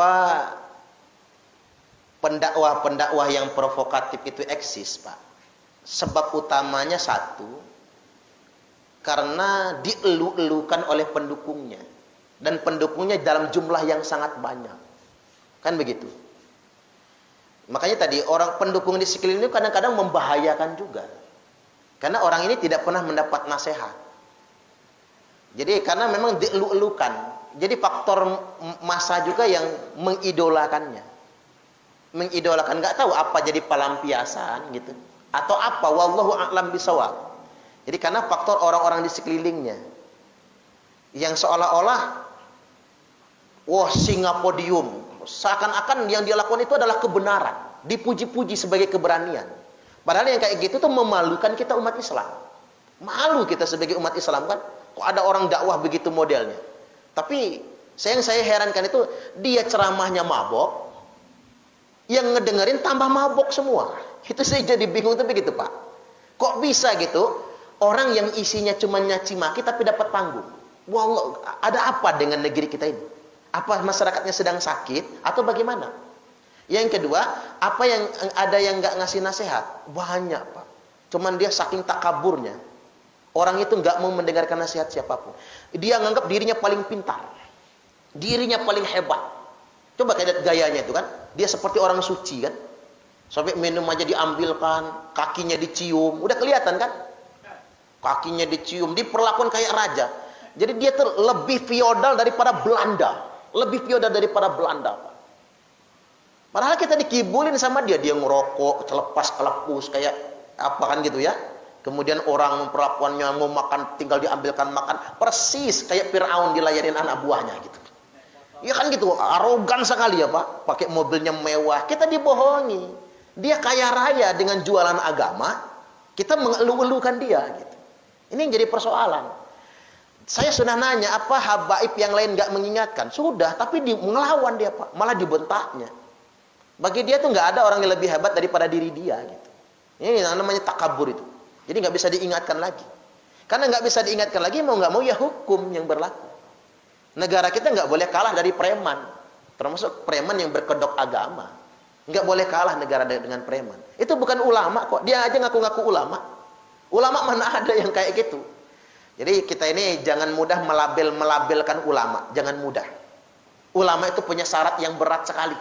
Kenapa pendakwah-pendakwah yang provokatif itu eksis, Pak? Sebab utamanya satu, karena dielu-elukan oleh pendukungnya. Dan pendukungnya dalam jumlah yang sangat banyak. Kan begitu. Makanya tadi orang pendukung di sekeliling itu kadang-kadang membahayakan juga. Karena orang ini tidak pernah mendapat nasihat. Jadi karena memang dielu-elukan. Jadi faktor massa juga yang mengidolakannya. Mengidolakan, nggak tahu apa jadi pelampiasan gitu. Atau apa, wallahu a'lam bishawab. Jadi karena faktor orang-orang di sekelilingnya. Yang seolah-olah wah, singa podium. Seakan-akan yang dia lakukan itu adalah kebenaran. Dipuji-puji sebagai keberanian. Padahal yang kayak gitu tuh memalukan kita umat Islam. Malu kita sebagai umat Islam kan. Kok ada orang dakwah begitu modelnya. Tapi yang saya herankan itu, dia ceramahnya mabok. Yang ngedengerin tambah mabok semua. Itu saya jadi bingung tuh begitu, Pak. Kok bisa gitu? Orang yang isinya cuma nyaci maki tapi dapat panggung. Wallah, ada apa dengan negeri kita ini? Apa masyarakatnya sedang sakit atau bagaimana? Yang kedua, apa yang ada yang nggak ngasih nasihat? Banyak, Pak. Cuman dia saking takaburnya. Orang itu nggak mau mendengarkan nasihat siapapun. Dia nganggap dirinya paling pintar. Dirinya paling hebat. Coba lihat gayanya itu kan. Dia seperti orang suci kan. Sampai minum aja diambilkan, kakinya dicium. Udah kelihatan kan? Kakinya dicium, diperlakukan kayak raja. Jadi dia tuh lebih feodal daripada Belanda. Lebih feodal daripada Belanda. Padahal kita dikibulin sama dia. Dia ngerokok, celepas kelepus kayak apa kan gitu ya. Kemudian orang memperlakuannya mau makan tinggal diambilkan makan. Persis kayak Fir'aun dilayanin anak buahnya gitu. Ya kan gitu, arogan sekali ya Pak. Pakai mobilnya mewah. Kita dibohongi. Dia kaya raya dengan jualan agama. Kita mengeluh-elukan dia gitu. Ini yang jadi persoalan. Saya sudah nanya, apa habaib yang lain nggak mengingatkan? Sudah, tapi ngelawan dia Pak, malah dibentaknya. Bagi dia tuh nggak ada orang yang lebih hebat daripada diri dia. Gitu. Ini namanya takabur itu. Jadi nggak bisa diingatkan lagi. Karena nggak bisa diingatkan lagi, mau nggak mau ya hukum yang berlaku. Negara kita nggak boleh kalah dari preman, termasuk preman yang berkedok agama. Nggak boleh kalah negara dengan preman. Itu bukan ulama kok. Dia aja ngaku-ngaku ulama. Ulama mana ada yang kayak gitu. Jadi kita ini jangan mudah melabelkan ulama, jangan mudah. Ulama itu punya syarat yang berat sekali.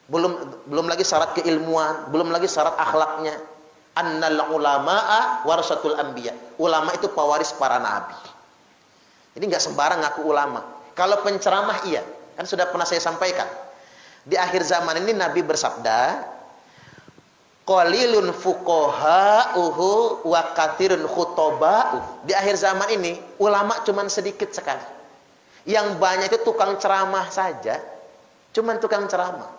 Belum lagi syarat keilmuan, belum lagi syarat akhlaknya. Annal ulama'a warasatul anbiya. Ulama itu pewaris para nabi. Jadi nggak sembarang ngaku ulama. Kalau penceramah iya, kan sudah pernah saya sampaikan. Di akhir zaman ini Nabi bersabda, qalilun fuqaha'uhu wa katsirun khutoba'uh. Di akhir zaman ini ulama cuman sedikit sekali. Yang banyak itu tukang ceramah saja. Cuman tukang ceramah.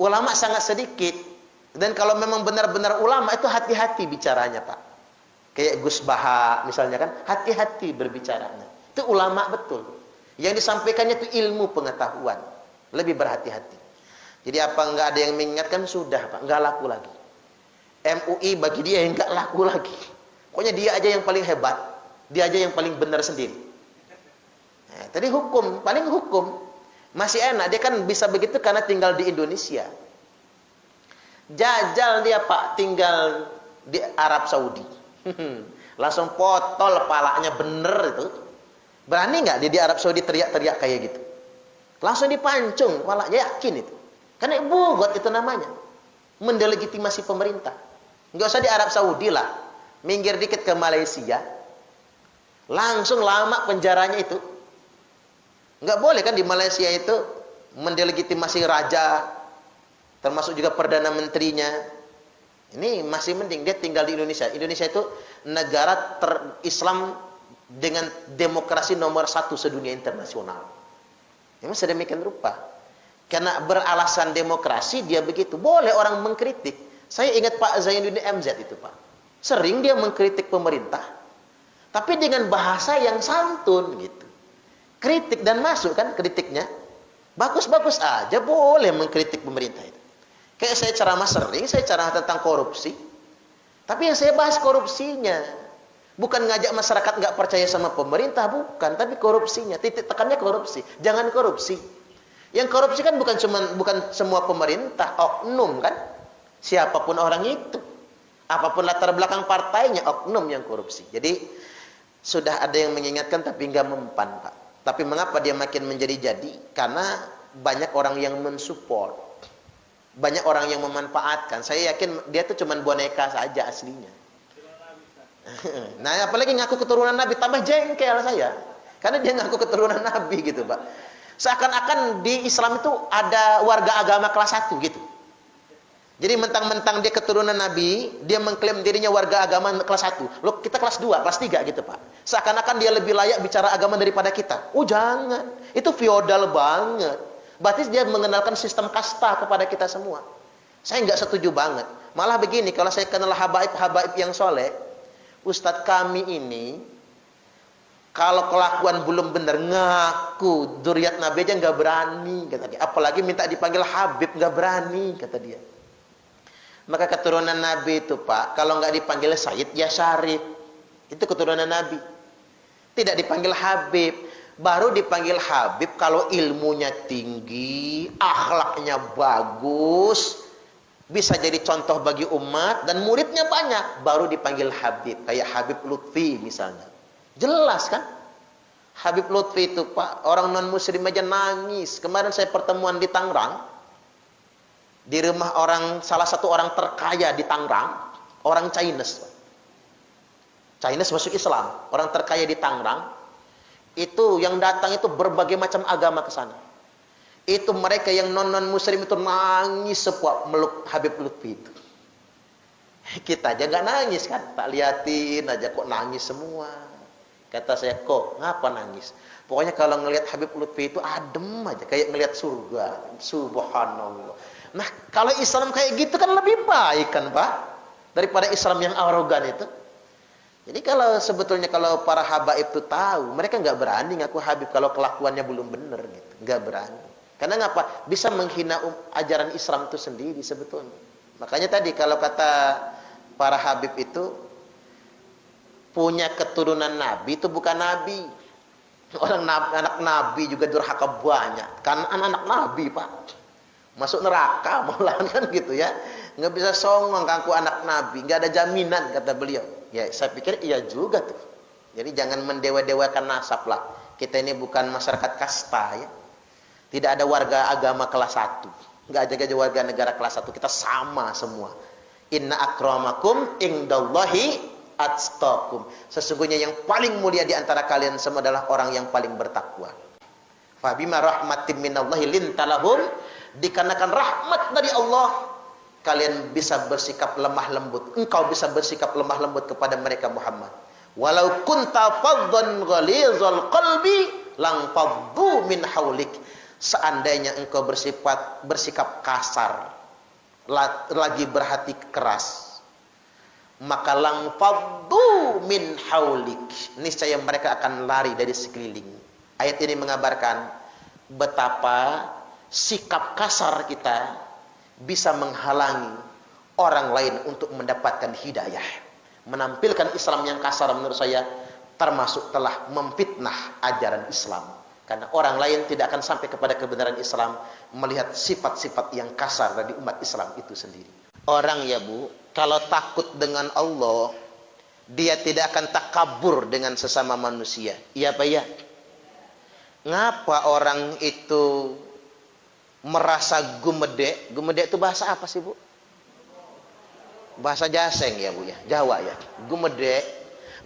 Ulama sangat sedikit. Dan kalau memang benar-benar ulama itu hati-hati bicaranya, Pak. Kayak Gus Baha misalnya kan, hati-hati berbicaranya. Itu ulama betul. Yang disampaikannya itu ilmu pengetahuan. Lebih berhati-hati. Jadi apa nggak ada yang mengingatkan, sudah Pak, nggak laku lagi. MUI bagi dia yang nggak laku lagi. Pokoknya dia aja yang paling hebat, dia aja yang paling benar sendiri. Nah, tadi hukum, paling hukum masih enak, dia kan bisa begitu karena tinggal di Indonesia. Jajal dia Pak, tinggal di Arab Saudi. Langsung potol palanya bener itu. Berani nggak dia di Arab Saudi teriak-teriak kayak gitu? Langsung dipancung palanya, yakin itu. Karena bugot itu namanya. Mendelegitimasi pemerintah. Nggak usah di Arab Saudi lah. Minggir dikit ke Malaysia. Langsung lama penjaranya itu. Nggak boleh kan di Malaysia itu mendelegitimasi raja. Termasuk juga Perdana Menterinya. Ini masih mending. Dia tinggal di Indonesia. Indonesia itu negara Islam dengan demokrasi nomor 1 sedunia internasional. Memang sedemikian rupa. Karena beralasan demokrasi dia begitu. Boleh orang mengkritik. Saya ingat Pak Zainuddin MZ itu Pak. Sering dia mengkritik pemerintah. Tapi dengan bahasa yang santun gitu. Kritik dan masuk kan kritiknya. Bagus-bagus aja boleh mengkritik pemerintah itu. Kayak saya ceramah sering, saya ceramah tentang korupsi. Tapi yang saya bahas korupsinya. Bukan ngajak masyarakat nggak percaya sama pemerintah, bukan. Tapi korupsinya, titik tekannya korupsi. Jangan korupsi. Yang korupsi kan bukan semua pemerintah, oknum kan? Siapapun orang itu. Apapun latar belakang partainya, oknum yang korupsi. Jadi sudah ada yang mengingatkan tapi nggak mempan, Pak. Tapi mengapa dia makin menjadi-jadi? Karena banyak orang yang mensupport. Banyak orang yang memanfaatkan. Saya yakin dia tuh cuma boneka saja aslinya. Nah, apalagi ngaku keturunan Nabi, tambah jengkel saya. Karena dia ngaku keturunan Nabi gitu, Pak. Seakan-akan di Islam itu ada warga agama kelas 1 gitu. Jadi mentang-mentang dia keturunan Nabi, dia mengklaim dirinya warga agama kelas 1. Loh, kita kelas 2, kelas 3 gitu, Pak. Seakan-akan dia lebih layak bicara agama daripada kita. Oh, jangan. Itu feodal banget. Berarti dia mengenalkan sistem kasta kepada kita semua. Saya nggak setuju banget. Malah begini, kalau saya kenal habaib-habaib yang soleh, Ustadz kami ini, kalau kelakuan belum benar, ngaku dzurriat Nabi aja nggak berani, kata dia. Apalagi minta dipanggil Habib, nggak berani, kata dia. Maka keturunan Nabi itu, Pak, kalau nggak dipanggil Sayyid, ya Syarif. Itu keturunan Nabi. Tidak dipanggil Habib. Baru dipanggil Habib kalau ilmunya tinggi, akhlaknya bagus, bisa jadi contoh bagi umat, dan muridnya banyak. Baru dipanggil Habib. Kayak Habib Lutfi misalnya. Jelas kan? Habib Lutfi itu, Pak, orang non-muslim aja nangis. Kemarin saya pertemuan di Tangerang. Di rumah salah satu orang terkaya di Tangerang, orang Chinese. Chinese masuk Islam, orang terkaya di Tangerang. Itu yang datang itu berbagai macam agama ke sana. Itu mereka yang non-muslim itu nangis sepuak meluk Habib Lutfi itu. Kita aja nggak nangis kan, tak liatin aja kok nangis semua. Kata saya, kok ngapa nangis? Pokoknya kalau ngelihat Habib Lutfi itu adem aja, kayak ngelihat surga. Subhanallah. Nah, kalau Islam kayak gitu kan lebih baik kan, Pak? Daripada Islam yang arogan itu. Jadi sebetulnya kalau para habaib itu tahu, mereka nggak berani ngaku Habib kalau kelakuannya belum benar gitu. Nggak berani. Karena ngapa? Bisa menghina ajaran Islam itu sendiri sebetulnya. Makanya tadi kalau kata para Habib itu punya keturunan Nabi itu bukan Nabi. Anak Nabi juga durhaka banyak. Kan anak Nabi, Pak. Masuk neraka malahan kan gitu ya. Nggak bisa songong ngaku anak Nabi. Nggak ada jaminan kata beliau. Ya saya pikir iya juga tuh. Jadi jangan mendewa-dewakan nasab lah. Kita ini bukan masyarakat kasta ya. Tidak ada warga agama kelas 1. Nggak ada warga negara kelas 1. Kita sama semua. Inna akramakum indallahi atqakum. Sesungguhnya yang paling mulia di antara kalian semua adalah orang yang paling bertakwa. Fa bima rahmatin minallahi lintalahum, dikarenakan rahmat dari Allah kalian bisa bersikap lemah lembut. Engkau bisa bersikap lemah lembut kepada mereka Muhammad. Walau kunta faddan ghalizal qalbi lang faddu min haulik. Seandainya engkau bersikap kasar, lagi berhati keras, maka lang faddu min haulik, niscaya mereka akan lari dari sekeliling. Ayat ini mengabarkan betapa sikap kasar kita bisa menghalangi orang lain untuk mendapatkan hidayah. Menampilkan Islam yang kasar menurut saya termasuk telah memfitnah ajaran Islam. Karena orang lain tidak akan sampai kepada kebenaran Islam melihat sifat-sifat yang kasar dari umat Islam itu sendiri. Orang ya Bu, kalau takut dengan Allah, dia tidak akan takabur dengan sesama manusia. Iya Pak ya? Ngapa orang itu merasa gumede? Gumede itu bahasa apa sih Bu? Bahasa Jaseng ya Bu ya, Jawa ya. Gumede.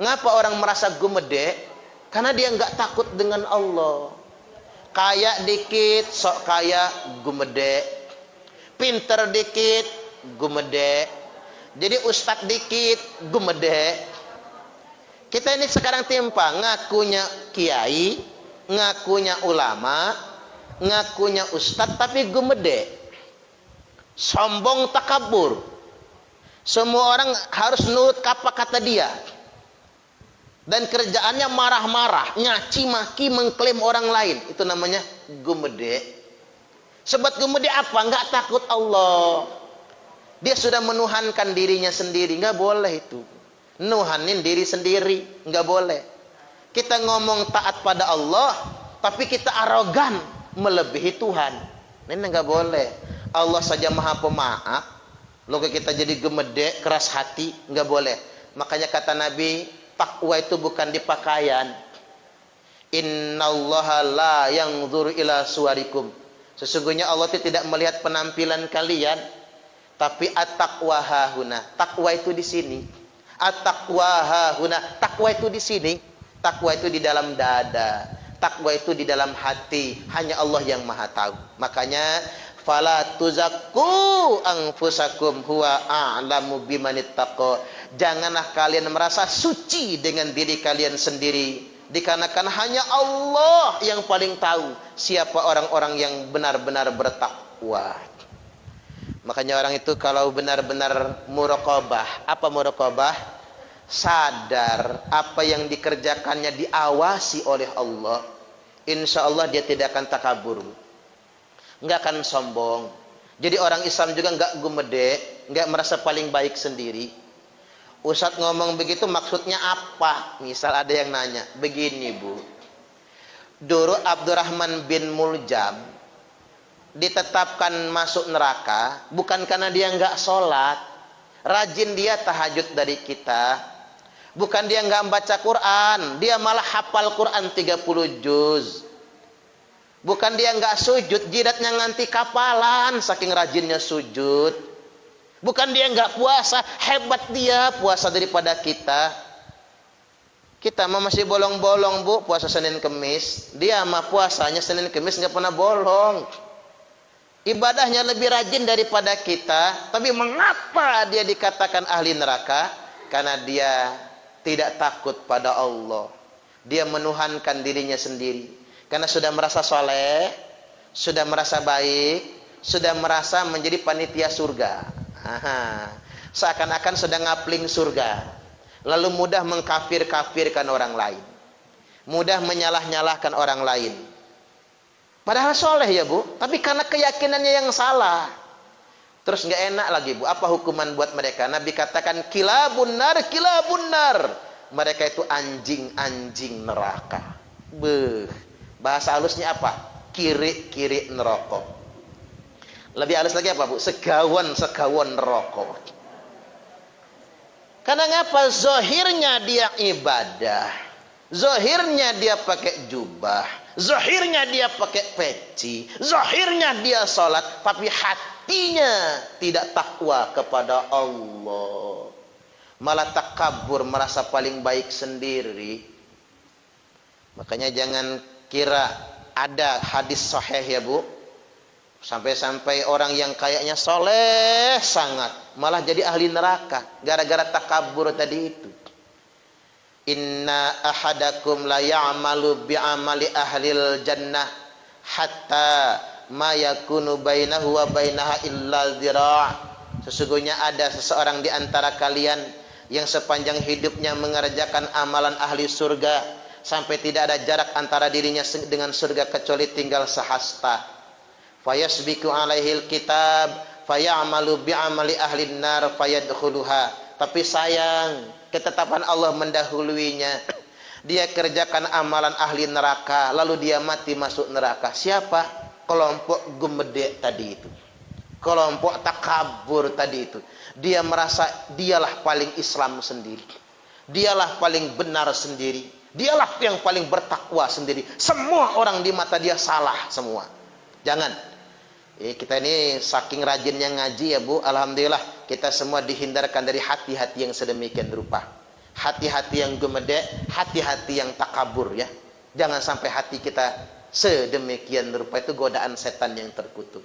Ngapa orang merasa gumede? Karena dia nggak takut dengan Allah. Kaya dikit, sok kaya, gumede. Pinter dikit, gumede. Jadi ustadz dikit, gumede. Kita ini sekarang timpang, ngakunya kiai, ngakunya ulama, ngakunya ustadz, tapi gumede. Sombong takabur. Semua orang harus nurut apa kata dia. Dan kerjaannya marah-marah, nyaci maki, mengklaim orang lain. Itu namanya gumede. Sebab gumede apa? Enggak takut Allah. Dia sudah menuhankan dirinya sendiri. Enggak boleh itu. Nuhanin diri sendiri. Enggak boleh. Kita ngomong taat pada Allah, tapi kita arogan. melebihi Tuhan. Ini nggak boleh. Allah saja maha pemaaf. Lalu kita jadi gemedek, keras hati, nggak boleh. Makanya kata Nabi, takwa itu bukan di pakaian. Innallaha la yanzuru ila suwarikum. Sesungguhnya Allah itu tidak melihat penampilan kalian, tapi at-taqwa hahuna. Takwa itu di sini. At-taqwa hahuna. Takwa itu di sini. Takwa itu di dalam dada. Takwa itu di dalam hati. Hanya Allah yang maha tahu. Makanya fala tuzakku anfusakum huwa a'lamu bimanittaqo. Janganlah kalian merasa suci dengan diri kalian sendiri, dikarenakan hanya Allah yang paling tahu siapa orang-orang yang benar-benar bertakwa. Makanya orang itu kalau benar-benar muraqabah, apa muraqabah? Sadar apa yang dikerjakannya diawasi oleh Allah. Insya Allah dia tidak akan takabur, nggak akan sombong. Jadi orang Islam juga nggak gumedek, nggak merasa paling baik sendiri. Ustadz ngomong begitu maksudnya apa? Misal ada yang nanya, begini Bu, dulu Abdurrahman bin Muljam ditetapkan masuk neraka bukan karena dia nggak sholat, rajin dia tahajud dari kita, bukan dia nggak baca Quran, dia malah hafal Quran 30 juz. Bukan dia nggak sujud, jidatnya nganti kapalan saking rajinnya sujud. Bukan dia nggak puasa, hebat dia puasa daripada kita. Kita mah masih bolong-bolong Bu, puasa Senin Kemis. Dia mah puasanya Senin Kemis nggak pernah bolong. Ibadahnya lebih rajin daripada kita. Tapi mengapa dia dikatakan ahli neraka? Karena dia tidak takut pada Allah. Dia menuhankan dirinya sendiri. Karena sudah merasa soleh, sudah merasa baik, sudah merasa menjadi panitia surga. Seakan-akan sudah ngapling surga. Lalu mudah mengkafir-kafirkan orang lain, mudah menyalah-nyalahkan orang lain. Padahal soleh ya Bu, tapi karena keyakinannya yang salah. Terus nggak enak lagi Bu, apa hukuman buat mereka? Nabi katakan kilabun nar, kilabun nar. Mereka itu anjing-anjing neraka. Beuh. Bahasa halusnya apa? Kiri-kiri neraka. Lebih halus lagi apa Bu? Segawan-segawan neraka. Karena ngapa? Zahirnya dia ibadah, zahirnya dia pakai jubah, zahirnya dia pakai peci, zahirnya dia sholat, tapi hatinya tidak takwa kepada Allah. Malah takabur, merasa paling baik sendiri. Makanya jangan kira ada hadis sahih ya Bu, sampai-sampai orang yang kayaknya soleh sangat malah jadi ahli neraka gara-gara takabur tadi itu. Inna ahadakum la ya'malu bi'amali ahlil jannah hatta ma yakunu bainahu wa bainaha illa zira'. Sesungguhnya ada seseorang di antara kalian yang sepanjang hidupnya mengerjakan amalan ahli surga sampai tidak ada jarak antara dirinya dengan surga kecuali tinggal sehasta. Fayasbiku alaihil kitab fayamalu bi'amali ahlin nar fayadkhuluha. Tapi sayang, ketetapan Allah mendahuluinya. Dia kerjakan amalan ahli neraka, lalu dia mati masuk neraka. Siapa? Kelompok gumedek tadi itu, kelompok takabur tadi itu. Dia merasa dialah paling Islam sendiri, dialah paling benar sendiri, dialah yang paling bertakwa sendiri. Semua orang di mata dia salah semua. Jangan. Kita ini saking rajinnya ngaji ya Bu, alhamdulillah kita semua dihindarkan dari hati-hati yang sedemikian rupa. Hati-hati yang gemedek, hati-hati yang takabur ya. Jangan sampai hati kita sedemikian rupa, itu godaan setan yang terkutuk.